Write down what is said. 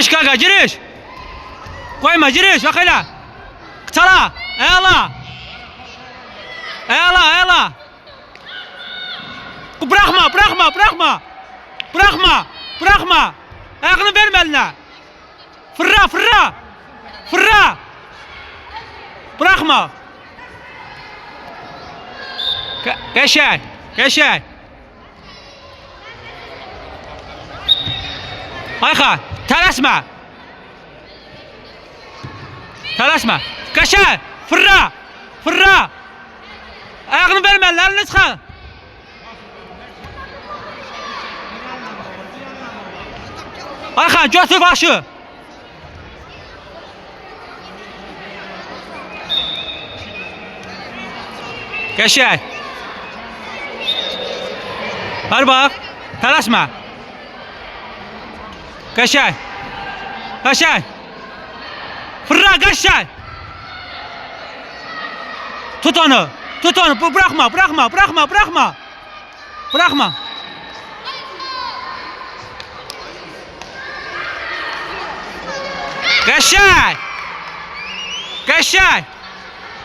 Giriş kanka, giriş. Koyma, giriş, bak hele. Kıtala, eyvallah. Eyvallah, eyvallah. Bırakma, bırakma, bırakma. Bırakma, bırakma. Ayağını verme eline. Fırra, fırra. Fırra. Bırakma. Geçer, geçer. Ayhan, telaşma. Telaşma. Geçer. Fırra. Fırra. Ayağını verme eline, elini çıkar. Ayhan, götür başı. Geçer. Ver bak. Telaşma. Geçer. Geçer. Fırla, geçer. Tut onu. Tut onu. Bırakma, bırakma, bırakma, bırakma. Bırakma. Geçer. Geçer.